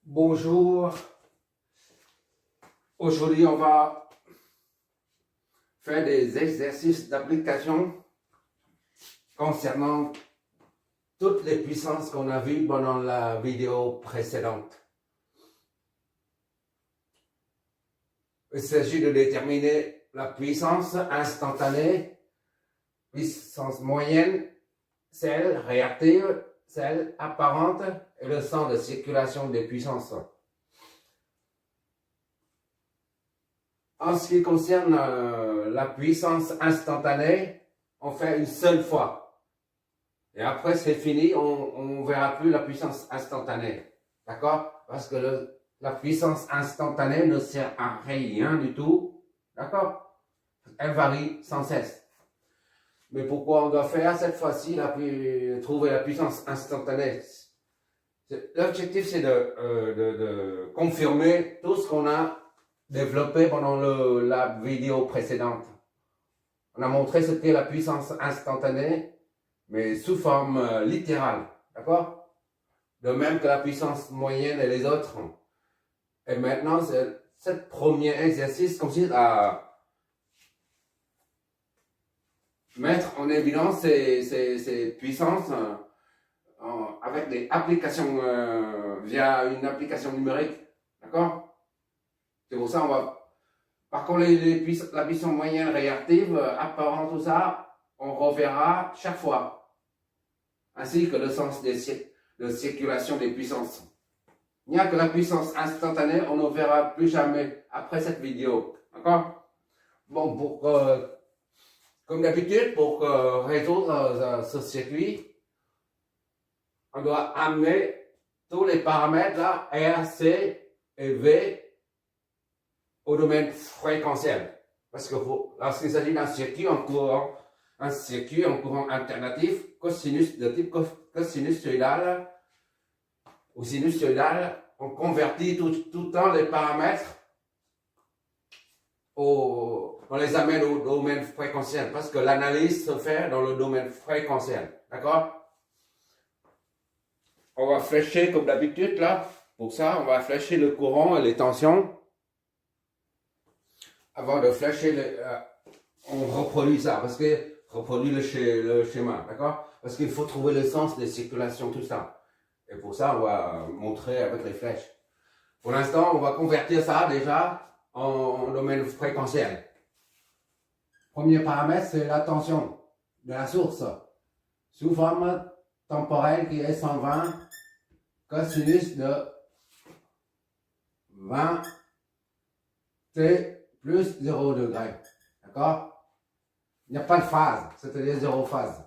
Bonjour, aujourd'hui on va faire des exercices d'application concernant toutes les puissances qu'on a vues pendant la vidéo précédente. Il s'agit de déterminer la puissance instantanée, puissance moyenne, celle réactive, celle apparente et le sens de circulation des puissances. En ce qui concerne la puissance instantanée, on fait une seule fois. Et après, c'est fini, on ne verra plus la puissance instantanée. D'accord? Parce que la puissance instantanée ne sert à rien du tout. D'accord? Elle varie sans cesse. Mais pourquoi on doit faire cette fois-ci trouver la puissance instantanée? L'objectif, c'est de confirmer tout ce qu'on a développé pendant la vidéo précédente. On a montré ce qu'est la puissance instantanée, mais sous forme littérale. D'accord? De même que la puissance moyenne et les autres. Et maintenant, ce premier exercice consiste à mettre en évidence ces puissances avec des applications via une application numérique. D'accord? C'est pour ça on va... Par contre, la puissance moyenne réactive, apparente, tout ça, on reverra chaque fois. Ainsi que le sens de circulation des puissances. Il n'y a que la puissance instantanée, on ne verra plus jamais après cette vidéo. D'accord? Bon, comme d'habitude, pour résoudre ce circuit, on doit amener tous les paramètres là, R, C et V au domaine fréquentiel. Parce que lorsqu'il s'agit d'un circuit en courant alternatif, cosinus de type cosinussoïdal ou sinusoïdal, on convertit tout le temps les paramètres on les amène au domaine fréquentiel parce que l'analyse se fait dans le domaine fréquentiel. D'accord? On va flécher comme d'habitude là. Pour ça, on va flécher le courant et les tensions. Avant de flécher, on reproduit ça parce que reproduit le schéma. D'accord? Parce qu'il faut trouver le sens des circulations, tout ça. Et pour ça, on va montrer avec les flèches. Pour l'instant, on va convertir ça déjà en domaine fréquentiel. Premier paramètre, c'est la tension de la source sous forme temporelle qui est 120 cosinus de 20 T plus 0 degré. D'accord? Il n'y a pas de phase, c'est-à-dire 0 phase.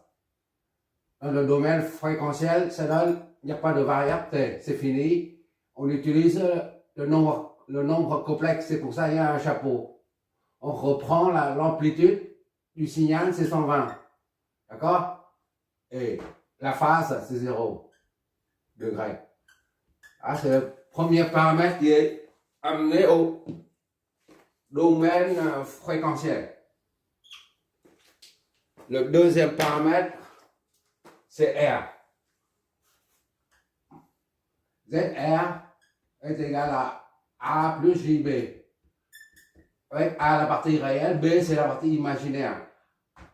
Dans le domaine fréquentiel, ça donne, il n'y a pas de variable T, c'est fini. On utilise le nombre complexe, c'est pour ça qu'il y a un chapeau. On reprend l'amplitude du signal, c'est 120. D'accord? Et la phase, c'est 0 degré. Ah, c'est le premier paramètre qui est amené au domaine fréquentiel. Le deuxième paramètre, c'est R. ZR est égal à A plus JB. Avec A la partie réelle, B c'est la partie imaginaire.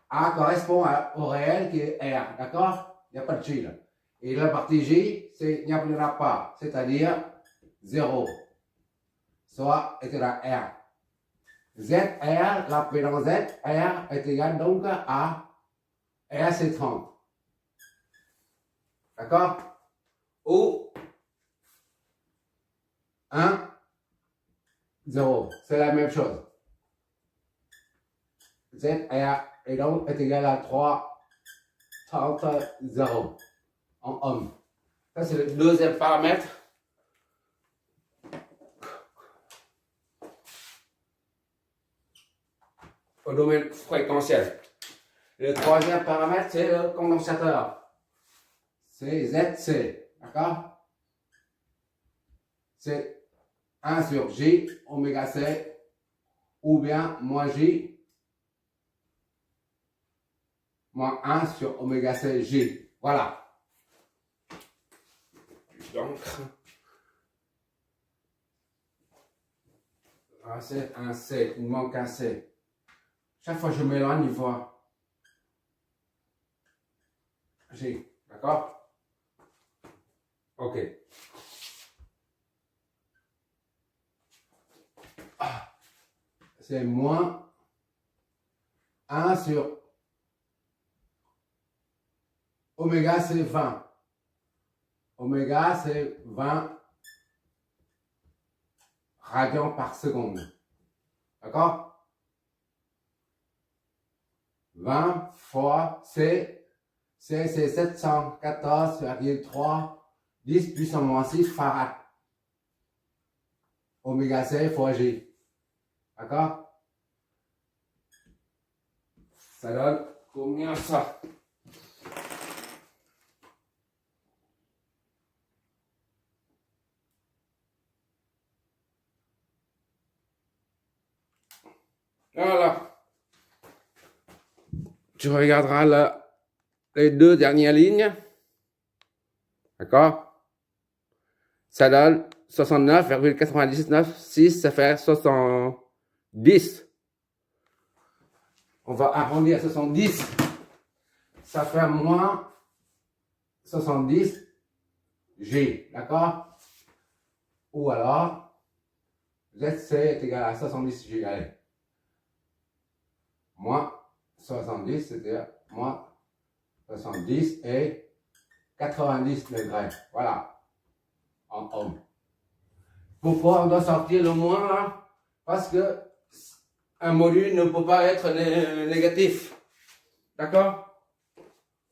A correspond au réel qui est R, d'accord? Il n'y a pas de J là. Et la partie J, il n'y en a pas, c'est-à-dire 0. Soit est égal à R. ZR, l'appelons Z, R est égal donc à R c'est 30. D'accord? Ou 1, 0. C'est la même chose. ZR et donc est égal à 3, 30, 0 en ohm. Ça, c'est le deuxième paramètre. Au domaine fréquentiel. Le troisième paramètre, c'est le condensateur. C'est ZC. D'accord? C'est 1 sur J, oméga C, ou bien moins J, moins 1 sur oméga C J. Voilà. Donc, Ah, c'est un C, il manque un C. Chaque fois que je m'éloigne, il faut un G. D'accord? Ok. Ah, c'est moins 1 sur oméga, c'est 20. Oméga, c'est 20 radians par seconde. D'accord? 20 fois C, c'est 714,3 10 puissance moins 6 farad. Oméga C fois G. D'accord? Ça donne combien ça? Voilà. Tu regarderas là les deux dernières lignes. D'accord? Ça donne 69,99,6, ça fait 70. On va arrondir à 70. Ça fait moins 70 G. D'accord? Ou alors, ZC est égal à 70 G. Allez. Moins 70, c'est-à-dire moins 70 et 90 degrés. Voilà. En ohm. Pourquoi on doit sortir le moins là? Parce que un module ne peut pas être négatif. D'accord?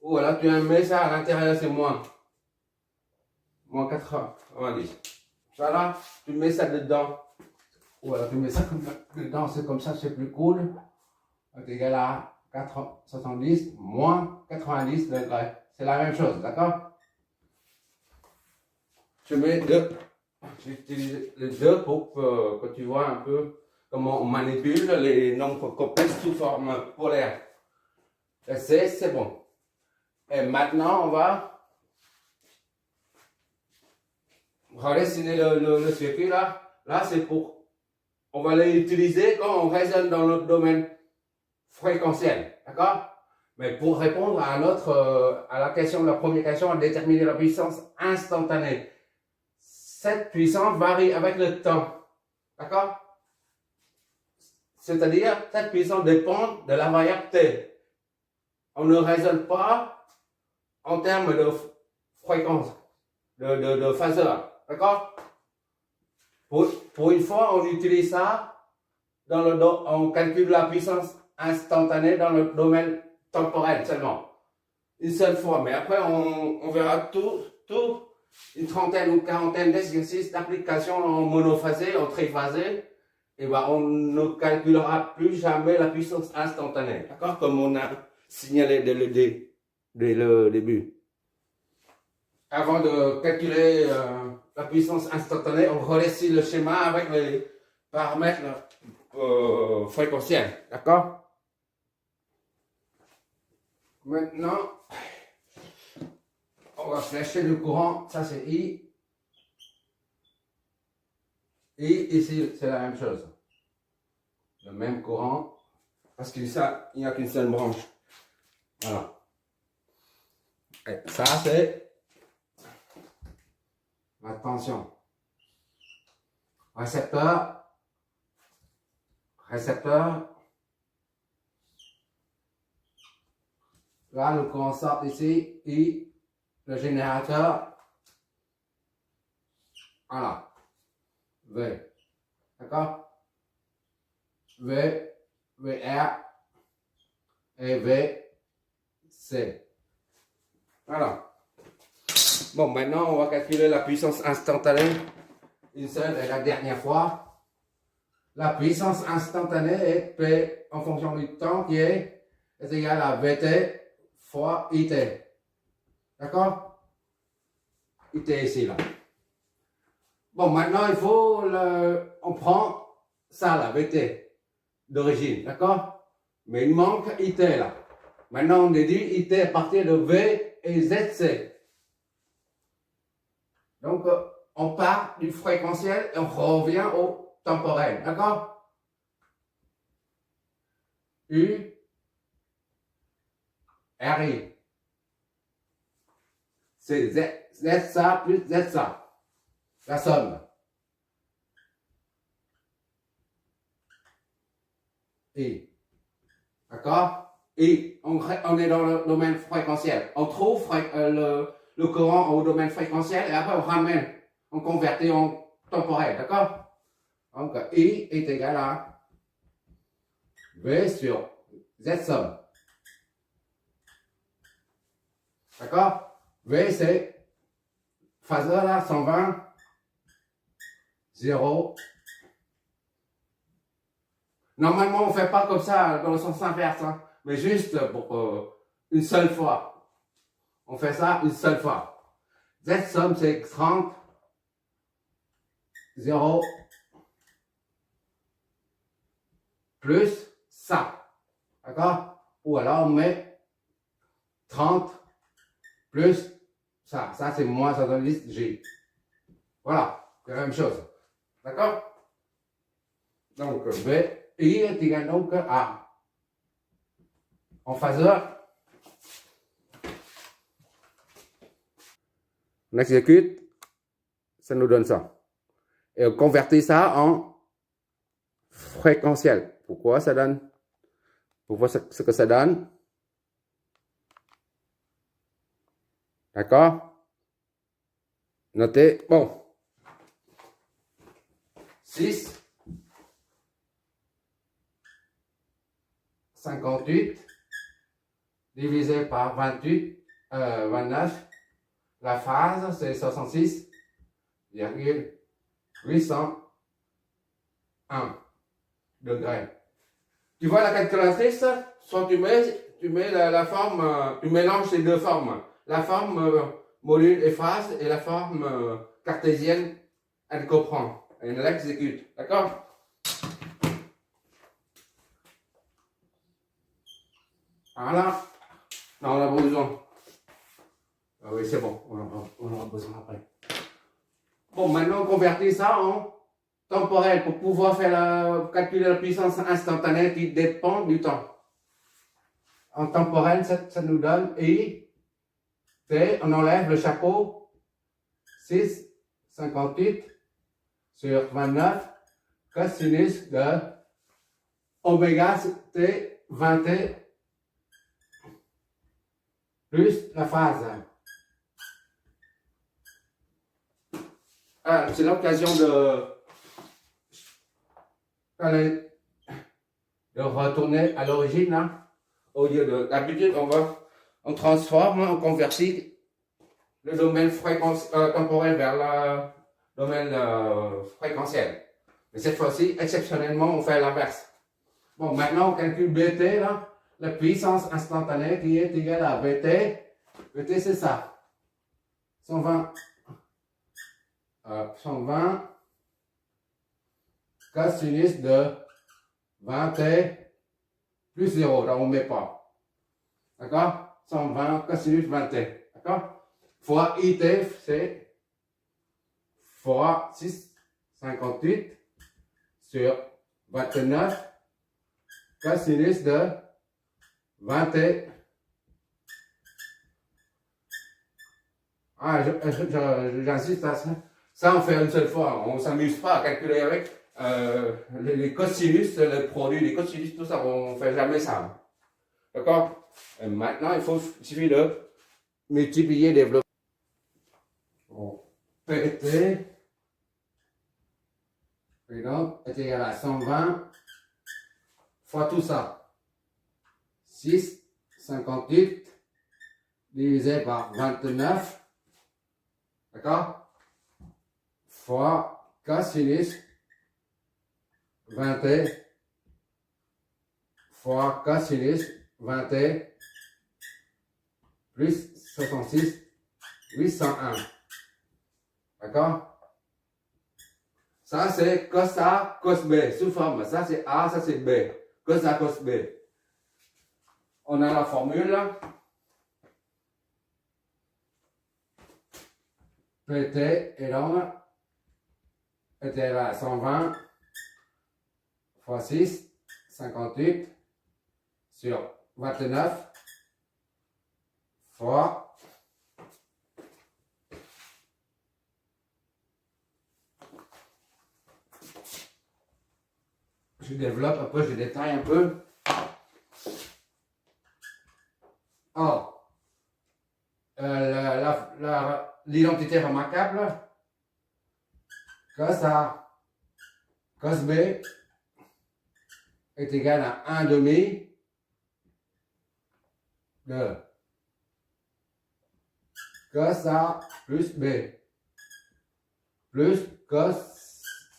Ou alors tu mets ça à l'intérieur, c'est moins. Moins 90. Ça là, tu mets ça dedans. Ou alors tu mets ça dedans, c'est comme ça, c'est plus cool. C'est égal à 70 moins 90 degrés. C'est la même chose, d'accord? Je mets deux. J'utilise les deux pour que tu vois un peu comment on manipule les nombres complexes sous forme polaire. C'est bon. Et maintenant, on va redessiner le circuit là. Là, c'est pour. On va l'utiliser quand on raisonne dans notre domaine fréquentiel. D'accord? Mais pour répondre à à la question, la première question, à déterminer la puissance instantanée. Cette puissance varie avec le temps. D'accord? C'est-à-dire, cette puissance dépend de la variable T. On ne raisonne pas en termes de fréquence, de phaseur. D'accord? Pour une fois, on utilise ça on calcule la puissance instantanée dans le domaine temporel seulement. Une seule fois. Mais après, on verra une trentaine ou quarantaine d'exercices d'application en monophasé, en triphasé. Et ben, on ne calculera plus jamais la puissance instantanée. D'accord? Comme on a signalé dès le début. Avant de calculer la puissance instantanée, on redessine le schéma avec les paramètres fréquentiels. D'accord? Maintenant, on va flécher le courant. Ça, c'est I. Et ici, c'est la même chose. Le même courant. Parce qu'il n'y a qu'une seule branche. Voilà. Et ça, c'est la tension. Récepteur. Là, le courant sort ici. Et le générateur. Voilà. V. D'accord? V, VR et VC. Voilà. Bon, maintenant, on va calculer la puissance instantanée. Une seule et la dernière fois. La puissance instantanée est P en fonction du temps qui est égal à VT fois IT. D'accord? IT ici, là. Bon, maintenant, on prend ça, là, VT, d'origine, d'accord? Mais il manque IT, là. Maintenant, on déduit IT à partir de V et ZC. Donc, on part du fréquentiel et on revient au temporel, d'accord? U, RI. C'est Z ça plus Z ça. La somme. Et. D'accord? Et on est dans le domaine fréquentiel. On trouve le courant au domaine fréquentiel et après on ramène, on convertit en temporel. D'accord? Donc I est égal à V sur Z somme. D'accord? V c'est phaseur là, 120, 0. Normalement, on ne fait pas comme ça dans le sens inverse, hein, mais juste pour une seule fois. On fait ça une seule fois. Z somme, c'est 30, 0, plus ça. D'accord? Ou alors on met 30 plus ça. Ça, c'est moins, ça donne liste G. Voilà, c'est la même chose. D'accord? Donc, V, I est égal donc à, en phaseur, on exécute, ça nous donne ça. Et on convertit ça en fréquentiel. Pourquoi ça donne? Pourquoi ce que ça donne? D'accord? Notez, bon. 6, 58, divisé par 29. La phase, c'est 66,801 degrés. Tu vois la calculatrice? Soit tu mets la forme, tu mélanges ces deux formes. La forme module et phase et la forme cartésienne, elle comprend. Elle l'exécute. D'accord? Voilà. Non, on a besoin. Ah oui, c'est bon. On aura besoin après. Bon, maintenant, on convertit ça en temporel pour pouvoir calculer la puissance instantanée qui dépend du temps. En temporel, ça nous donne I, T, on enlève le chapeau, 6, 58 sur 29, cosinus de oméga T, 20T, plus la phase. Ah, c'est l'occasion de retourner à l'origine. Hein. Au lieu de d'habitude, on transforme, on convertit le domaine temporel vers le domaine fréquentiel. Mais cette fois-ci, exceptionnellement, on fait l'inverse. Bon, maintenant, on calcule BT, là, la puissance instantanée qui est égale à BT. BT, c'est ça. 120. 120 cosinus de 20T plus 0. Là, on ne met pas. D'accord? 120 cosinus 20T. D'accord? Fois IT, c'est fois 6,58 sur 29 cosinus de 20T. Ah, j'insiste à ça. Ça, on fait une seule fois. On ne s'amuse pas à calculer avec les cosinus, le produit des cosinus, tout ça. On ne fait jamais ça. D'accord? Maintenant, il suffit de multiplier les blocs. Bon. PT, donc, est égal à 120 fois tout ça. 6,58 divisé par 29. D'accord? Fois cosinus 20T fois cosinus 20T plus 66,801. D'accord? Ça, c'est cos A, cos B, sous forme. Ça, c'est A, ça, c'est B. Cos A, cos B. On a la formule. PT est donc était à 120 fois 6, 58 sur 29 fois je développe un peu, je détaille un peu. Or, l'identité remarquable, cos A, cos B est égal à 1 demi de cos A plus B plus cos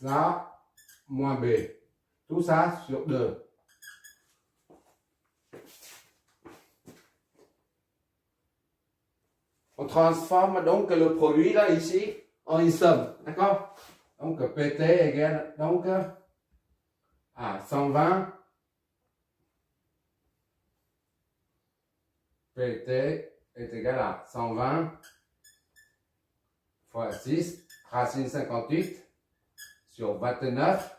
A moins B. Tout ça sur 2. On transforme donc le produit là ici en une somme. D'accord? Donc PT égale donc à 120. PT est égal à 120 fois 6, racine 58 sur 29.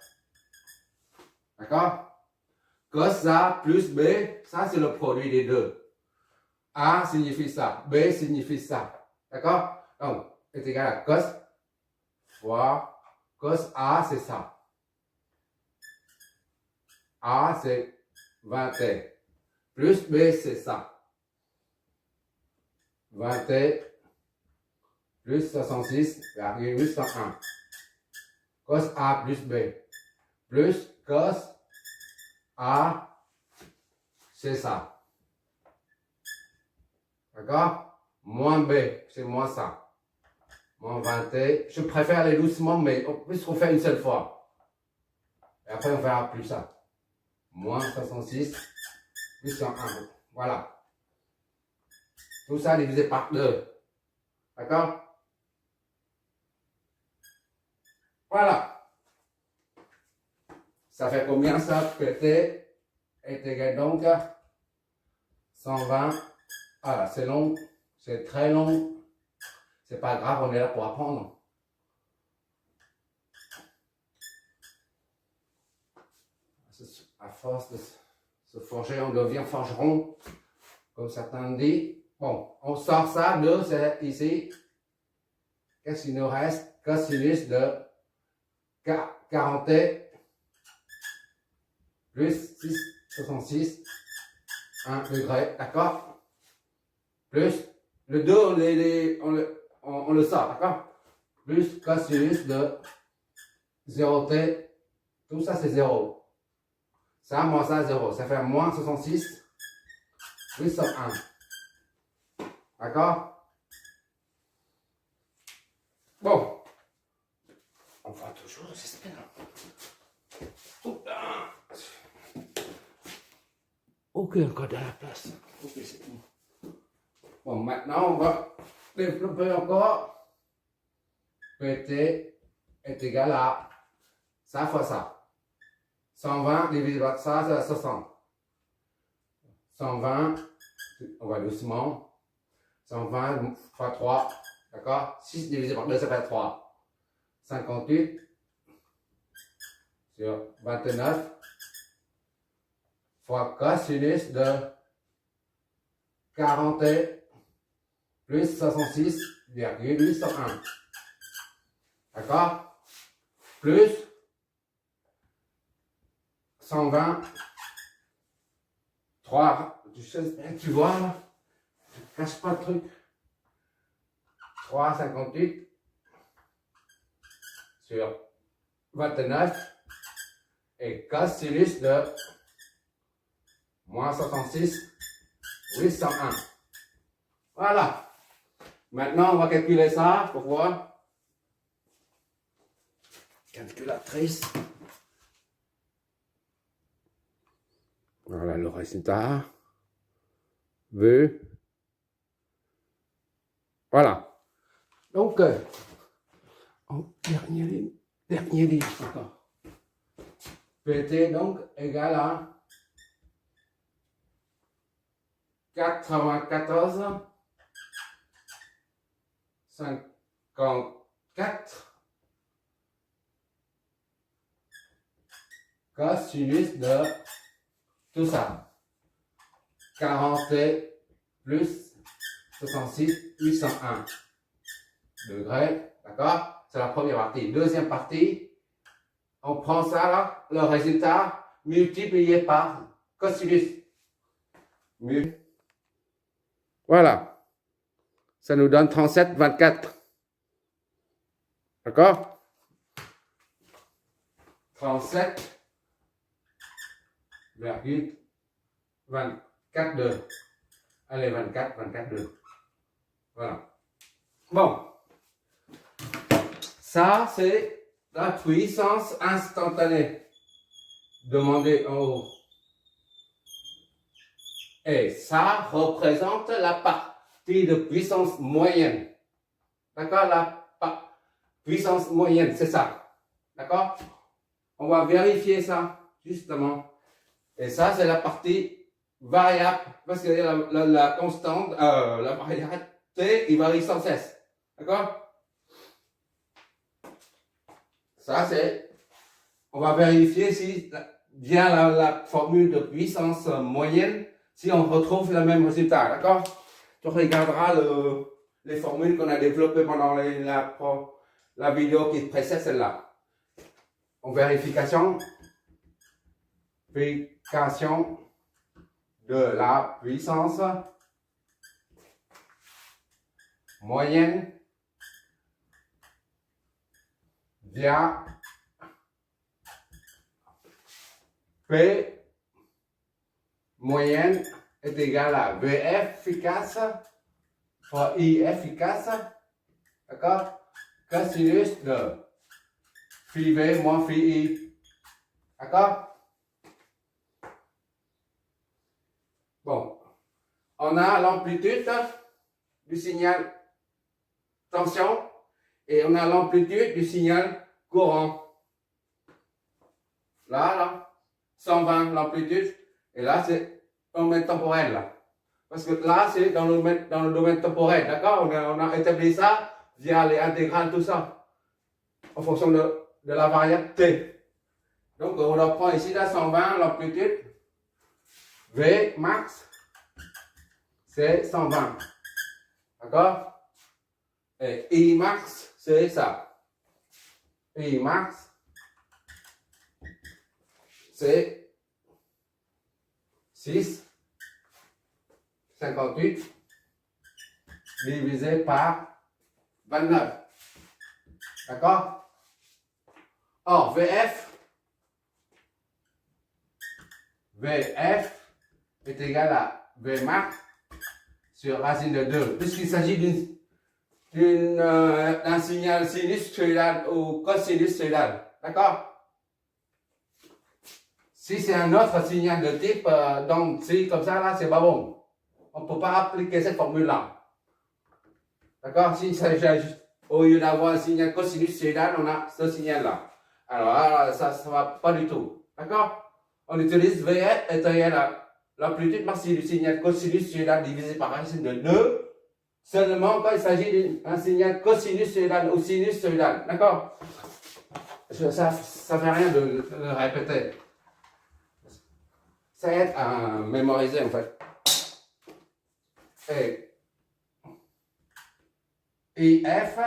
D'accord? Cos A plus B, ça c'est le produit des deux. A signifie ça, B signifie ça. D'accord? Donc, est égal à cos fois cos A, c'est ça. A, c'est 20T. Plus B, c'est ça. 20T plus 66,801. Cos A plus B. Plus cos A, c'est ça. D'accord? Moins B, c'est moins ça. Moins 20T. Je préfère aller doucement, mais puisqu'on fait une seule fois. Et après, on verra plus ça. Moins 66, plus 101. Voilà. Tout ça divisé par 2. D'accord? Voilà. Ça fait combien ça? PT est égal donc à 120. Voilà, c'est long, c'est très long. C'est pas grave, on est là pour apprendre. À force de se forger, on devient forgeron, comme certains disent. Bon, on sort ça de ici. Qu'est-ce qu'il nous reste? Cosinus de 40T plus 6,66, 1 degré, d'accord? Plus le 2, on le sort, d'accord? Plus cosinus de 0T, tout ça c'est 0. Ça, moins ça, 0. Ça fait moins 66, plus 101. D'accord? Bon. On va toujours, j'espère. Ok, encore de la place. Ok, c'est bon. Bon, maintenant, on va développer encore. PT est égal à ça fois ça. 120 divisé par ça, c'est 60. 120, on va doucement. 120 fois 3, d'accord? 6 divisé par 2, ça fait 3. 58 sur 29 fois cosinus de 40 plus 66,801. D'accord? Plus 120, 3, tu vois là? Je ne cache pas le truc. 3,58 sur 29 et cosinus de moins 66,801. Voilà. Maintenant, on va calculer ça pour voir. Calculatrice. Voilà le résultat. Vu. Voilà. Donc, en dernier ligne encore. PT donc égal à 94 54 cosinus de tout ça. 40 plus 66, 801 degrés. D'accord? C'est la première partie. Deuxième partie, on prend ça là, le résultat multiplié par cosinus. Voilà. Ça nous donne 37, 24. D'accord? 37,24,2. Allez, 24, 24,2. Voilà. Bon. Ça, c'est la puissance instantanée demandée en haut. Et ça représente la partie de puissance moyenne. D'accord? La puissance moyenne, c'est ça. D'accord? On va vérifier ça, justement. Et ça, c'est la partie variable, parce que la constante, la variable T, il varie sans cesse. D'accord? Ça, c'est... On va vérifier si via la formule de puissance moyenne, si on retrouve le même résultat. D'accord? Tu regarderas les formules qu'on a développées pendant la vidéo qui précède celle-là. En vérification de la puissance moyenne via P moyenne est égal à VF efficace fois I efficace, d'accord? Cosinus de phi V moins phi I, d'accord? Bon, on a l'amplitude du signal tension et on a l'amplitude du signal courant. Là, 120 l'amplitude, et là c'est dans le domaine temporel là. Parce que là c'est dans le domaine temporel, d'accord? On a établi ça via les intégrales, tout ça, en fonction de la variable T. Donc on reprend ici là 120 l'amplitude, V max, c'est 120, d'accord? Et I max, c'est ça. I max, c'est 6,58 divisé par 29. D'accord? Or, VF est égal à Vmax sur racine de 2. Puisqu'il s'agit d'un signal sinusoïdal ou cosinussoïdal. D'accord? Si c'est un autre signal de type, donc si comme ça, là, c'est pas bon. On ne peut pas appliquer cette formule-là. D'accord? Si au lieu d'avoir un signal cosinussoïdal, on a ce signal-là. Alors ça ne va pas du tout. D'accord? On utilise VF est égal à l'amplitude maximale du signal cosinussoïdal divisé par racine de 2, seulement quand il s'agit d'un signal cosinussoïdal ou sinussoïdal. D'accord? Ça ne fait rien de le répéter. Ça aide à mémoriser en fait. Et IF,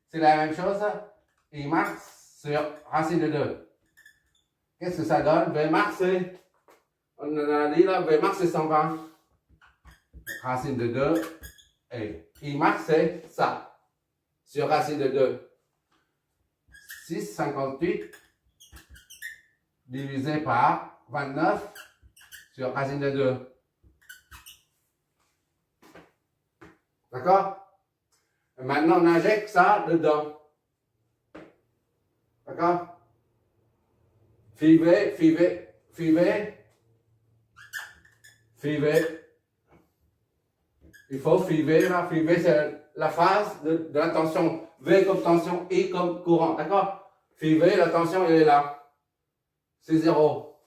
c'est la même chose. I max sur racine de 2. Qu'est-ce que ça donne? Vmax, c'est, on a dit là, Vmax c'est 120. Racine de 2. Et I max c'est ça. Sur racine de 2. 6,58 divisé par 29 sur racine de 2. D'accord? Maintenant, on injecte ça dedans. D'accord? Phi V. Il faut phi V là. Phi V, c'est la phase de la tension. V comme tension, I comme courant. D'accord? Phi V, la tension, elle est là. C'est 0.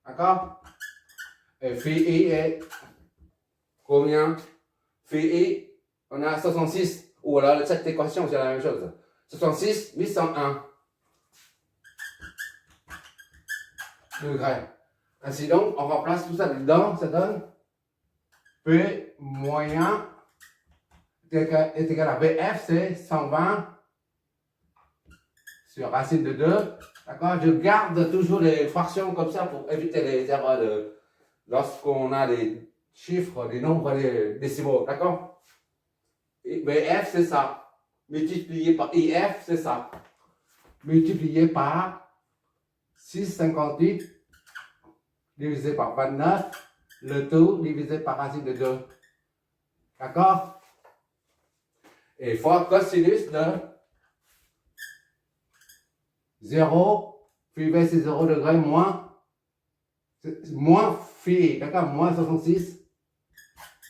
D'accord? Et phi I est combien? Phi I, on a 66. Ou alors cette équation, c'est la même chose. 66, 801. degrés. Ainsi donc, on remplace tout ça dedans, ça donne P moyen est égal à BF, c'est 120 sur racine de 2. D'accord? Je garde toujours les fractions comme ça pour éviter les erreurs lorsqu'on a des chiffres, des nombres des décimaux. D'accord? BF, c'est ça. Multiplié par IF, c'est ça. Multiplié par 6,58 divisé par 29, le tout divisé par racine de 2. D'accord? Et fois cosinus de 0, phi v c'est 0 degré moins phi, d'accord? Moins 66,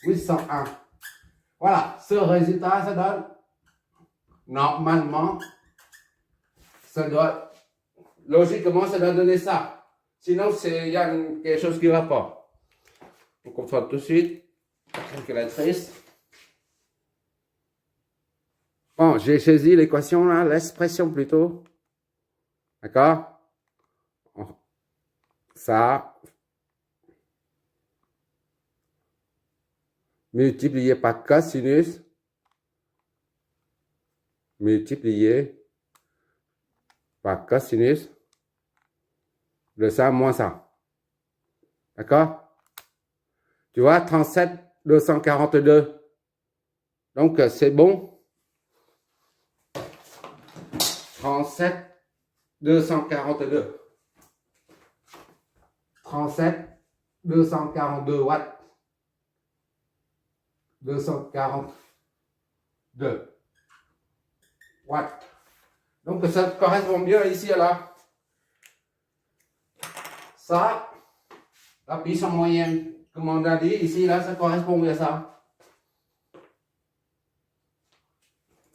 801. Voilà, ce résultat, ça donne, normalement, ça doit, logiquement, ça doit donner ça. Sinon, il y a quelque chose qui ne va pas. On comprend tout de suite. Calculatrice. Bon, j'ai saisi l'équation là, l'expression plutôt. D'accord? Ça multiplié par cosinus multiplié par cosinus de ça moins ça. D'accord? Tu vois, 37, 242. Donc, c'est bon. 37, 242. 37, 242 watts. 242 watts. Donc, ça correspond bien ici à là. Ça, la puissance moyenne, comme on a dit, ici, là, ça correspond bien à ça.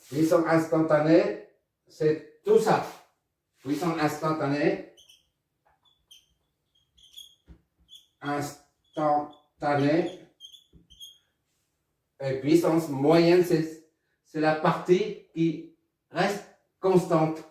Puissance instantanée, c'est tout ça. Puissance instantanée. Instantanée. Et puissance moyenne, c'est la partie qui reste constante.